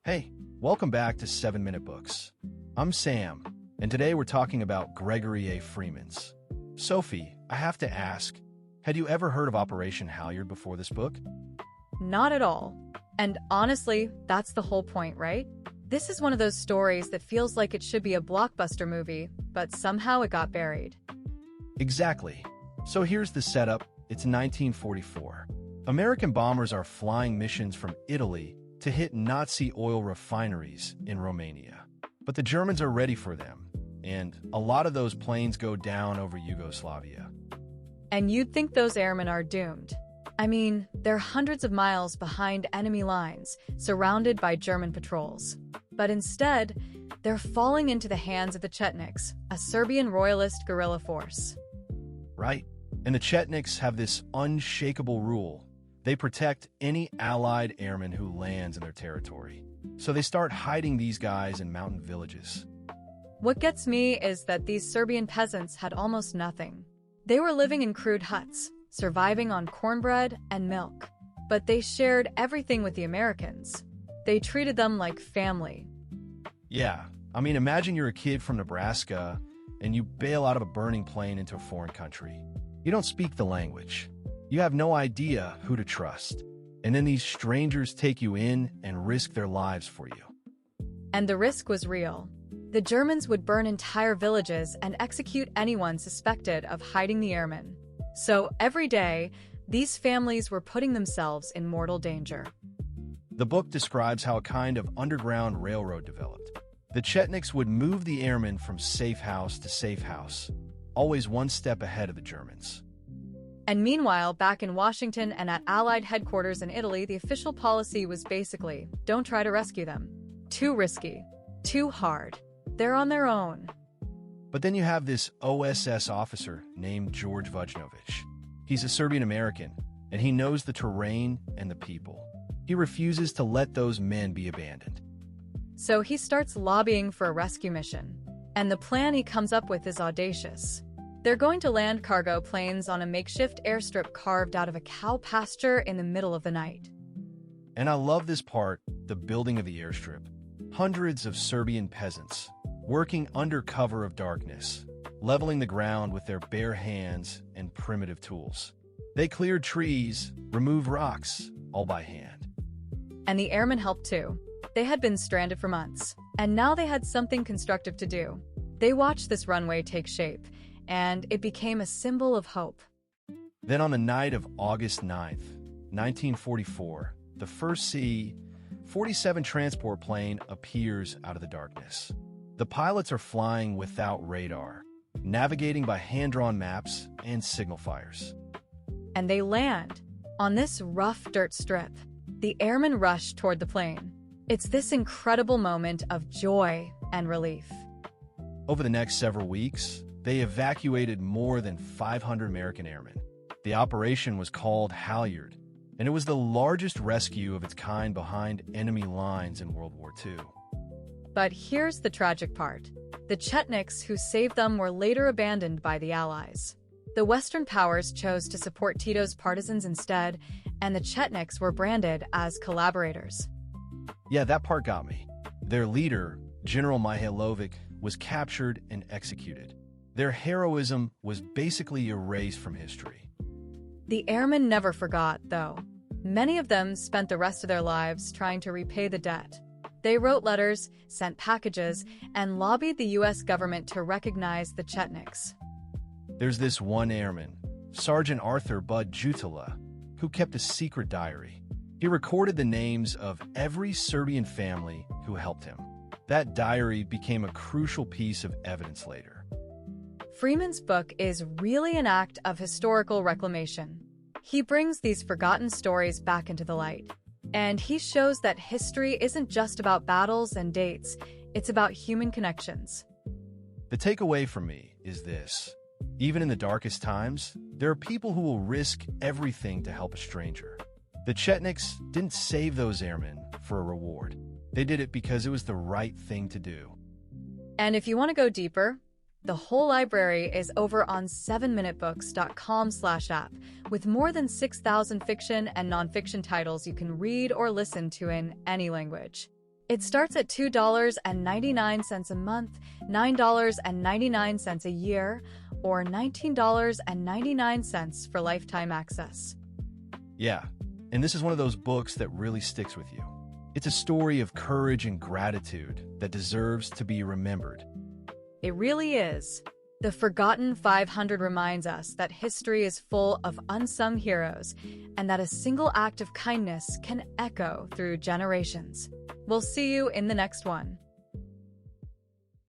Hey, welcome back to 7-Minute Books. I'm Sam, and today we're talking about Gregory A. Freeman's. Sophie, I have to ask, had you ever heard of Operation Halyard before this book? Not at all. And honestly, that's the whole point, right? This is one of those stories that feels like it should be a blockbuster movie, but somehow it got buried. Exactly. So here's the setup. It's 1944. American bombers are flying missions from Italy to hit Nazi oil refineries in Romania. But the Germans are ready for them, and a lot of those planes go down over Yugoslavia. And you'd think those airmen are doomed. I mean, they're hundreds of miles behind enemy lines, surrounded by German patrols. But instead, they're falling into the hands of the Chetniks, a Serbian royalist guerrilla force. Right. And the Chetniks have this unshakable rule. They protect any Allied airman who lands in their territory. So they start hiding these guys in mountain villages. What gets me is that these Serbian peasants had almost nothing. They were living in crude huts, surviving on cornbread and milk. But they shared everything with the Americans. They treated them like family. Yeah, I mean, imagine you're a kid from Nebraska and you bail out of a burning plane into a foreign country. You don't speak the language. You have no idea who to trust. And then these strangers take you in and risk their lives for you. And the risk was real. The Germans would burn entire villages and execute anyone suspected of hiding the airmen. So every day, these families were putting themselves in mortal danger. The book describes how a kind of underground railroad developed. The Chetniks would move the airmen from safe house to safe house, always one step ahead of the Germans. And meanwhile, back in Washington and at Allied headquarters in Italy, the official policy was basically, don't try to rescue them. Too risky. Too hard. They're on their own. But then you have this OSS officer named George Vujnovic. He's a Serbian American, and he knows the terrain and the people. He refuses to let those men be abandoned. So he starts lobbying for a rescue mission. And the plan he comes up with is audacious. They're going to land cargo planes on a makeshift airstrip carved out of a cow pasture in the middle of the night. And I love this part, the building of the airstrip. Hundreds of Serbian peasants, working under cover of darkness, leveling the ground with their bare hands and primitive tools. They cleared trees, removed rocks, all by hand. And the airmen helped too. They had been stranded for months, and now they had something constructive to do. They watched this runway take shape, and it became a symbol of hope. Then on the night of August 9th, 1944, the first C-47 transport plane appears out of the darkness. The pilots are flying without radar, navigating by hand-drawn maps and signal fires. And they land on this rough dirt strip. The airmen rush toward the plane. It's this incredible moment of joy and relief. Over the next several weeks, they evacuated more than 500 American airmen. The operation was called Halyard, and it was the largest rescue of its kind behind enemy lines in World War II. But here's the tragic part. The Chetniks who saved them were later abandoned by the Allies. The Western powers chose to support Tito's partisans instead, and the Chetniks were branded as collaborators. Yeah, that part got me. Their leader, General Mihailovic, was captured and executed. Their heroism was basically erased from history. The airmen never forgot, though. Many of them spent the rest of their lives trying to repay the debt. They wrote letters, sent packages, and lobbied the U.S. government to recognize the Chetniks. There's this one airman, Sergeant Arthur Bud Jutila, who kept a secret diary. He recorded the names of every Serbian family who helped him. That diary became a crucial piece of evidence later. Freeman's book is really an act of historical reclamation. He brings these forgotten stories back into the light. And he shows that history isn't just about battles and dates, it's about human connections. The takeaway for me is this. Even in the darkest times, there are people who will risk everything to help a stranger. The Chetniks didn't save those airmen for a reward. They did it because it was the right thing to do. And if you want to go deeper, the whole library is over on 7minutebooks.com/app with more than 6,000 fiction and nonfiction titles you can read or listen to in any language. It starts at $2.99 a month, $9.99 a year, or $19.99 for lifetime access. Yeah, and this is one of those books that really sticks with you. It's a story of courage and gratitude that deserves to be remembered. It really is. The Forgotten 500 reminds us that history is full of unsung heroes and that a single act of kindness can echo through generations. We'll see you in the next one.